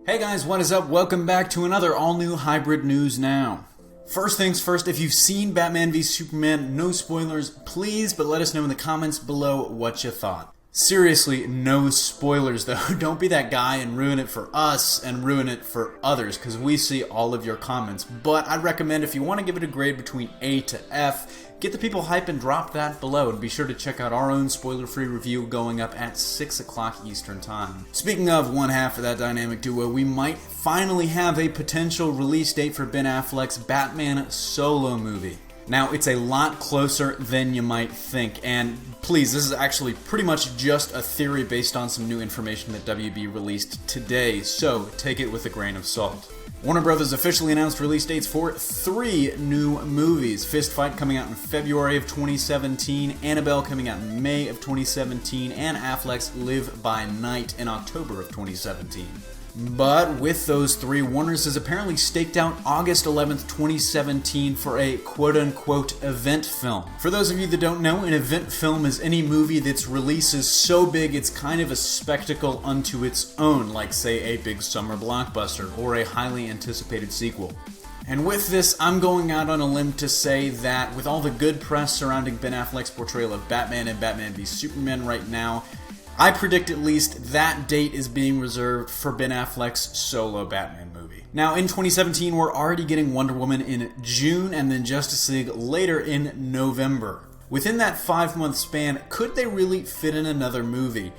Hey guys, what is up? Welcome back to another all-new Hybrid News Now. First things first, if you've seen Batman v Superman, no spoilers, please, but let us know in the comments below what you thought. Seriously, no spoilers though. Don't be that guy and ruin it for us and ruin it for others, because we see all of your comments. But I'd recommend if you want to give it a grade between A to F, get the people hype and drop that below, and be sure to check out our own spoiler-free review going up at 6 o'clock Eastern Time. Speaking of one half of that dynamic duo, we might finally have a potential release date for Ben Affleck's Batman solo movie. Now, it's a lot closer than you might think, and please, this is actually pretty much just a theory based on some new information that WB released today, so take it with a grain of salt. Warner Bros. Officially announced release dates for 3 new movies. Fist Fight coming out in February of 2017, Annabelle coming out in May of 2017, and Affleck's Live by Night in October of 2017. But with those 3, Warner's has apparently staked out August 11th, 2017 for a quote-unquote event film. For those of you that don't know, an event film is any movie that's release is so big it's kind of a spectacle unto its own, like say a big summer blockbuster or a highly anticipated sequel. And with this, I'm going out on a limb to say that with all the good press surrounding Ben Affleck's portrayal of Batman and Batman v Superman right now, I predict at least that date is being reserved for Ben Affleck's solo Batman movie. Now, in 2017, we're already getting Wonder Woman in June and then Justice League later in November. Within that 5-month span, could they really fit in another movie?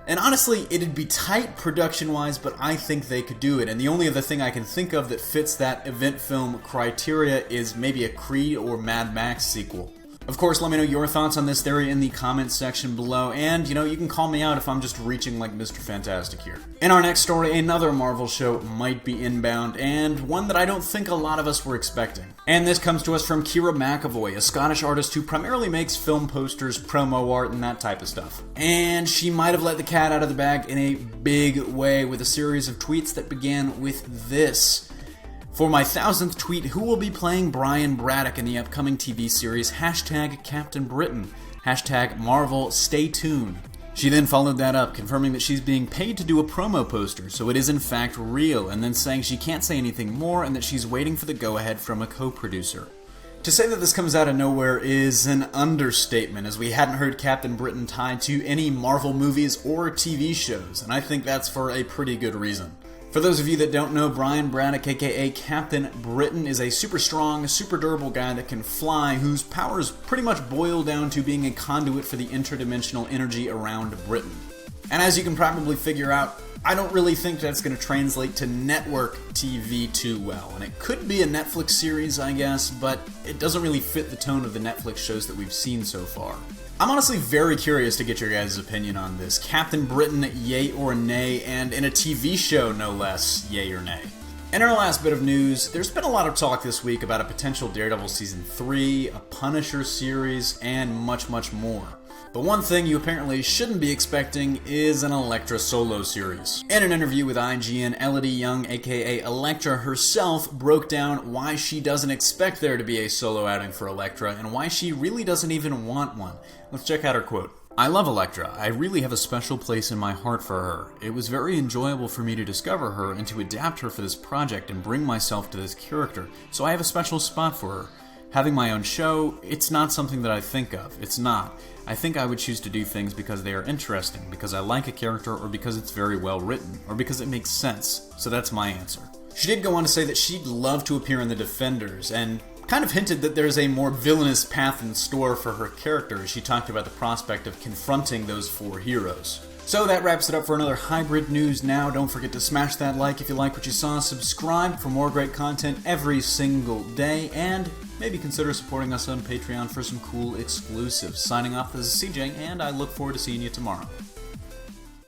And honestly, it'd be tight production-wise, but I think they could do it. And the only other thing I can think of that fits that event film criteria is maybe a Creed or Mad Max sequel. Of course, let me know your thoughts on this theory in the comments section below, and, you can call me out if I'm just reaching like Mr. Fantastic here. In our next story, another Marvel show might be inbound, and one that I don't think a lot of us were expecting. And this comes to us from Kira McAvoy, a Scottish artist who primarily makes film posters, promo art, and that type of stuff. And she might have let the cat out of the bag in a big way with a series of tweets that began with this. For my 1000th tweet, who will be playing Brian Braddock in the upcoming TV series #Captain Britain, #Marvel Stay Tuned. She then followed that up, confirming that she's being paid to do a promo poster, so it is in fact real, and then saying she can't say anything more and that she's waiting for the go-ahead from a co-producer. To say that this comes out of nowhere is an understatement, as we hadn't heard Captain Britain tied to any Marvel movies or TV shows, and I think that's for a pretty good reason. For those of you that don't know, Brian Braddock, aka Captain Britain, is a super strong, super durable guy that can fly, whose powers pretty much boil down to being a conduit for the interdimensional energy around Britain. And as you can probably figure out, I don't really think that's going to translate to network TV too well. And it could be a Netflix series, I guess, but it doesn't really fit the tone of the Netflix shows that we've seen so far. I'm honestly very curious to get your guys' opinion on this. Captain Britain, yay or nay, and in a TV show, no less, yay or nay. In our last bit of news, there's been a lot of talk this week about a potential Daredevil Season 3, a Punisher series, and much, much more. But one thing you apparently shouldn't be expecting is an Elektra solo series. In an interview with IGN, Elodie Yung, aka Elektra herself, broke down why she doesn't expect there to be a solo outing for Elektra and why she really doesn't even want one. Let's check out her quote. "I love Elektra. I really have a special place in my heart for her. It was very enjoyable for me to discover her and to adapt her for this project and bring myself to this character, so I have a special spot for her. Having my own show, it's not something that I think of. It's not. I think I would choose to do things because they are interesting, because I like a character, or because it's very well written, or because it makes sense. So that's my answer." She did go on to say that she'd love to appear in The Defenders, and kind of hinted that there's a more villainous path in store for her character as she talked about the prospect of confronting those 4 heroes. So that wraps it up for another Hybrid News Now. Don't forget to smash that like if you like what you saw, subscribe for more great content every single day, and maybe consider supporting us on Patreon for some cool exclusives. Signing off, this is CJ, and I look forward to seeing you tomorrow.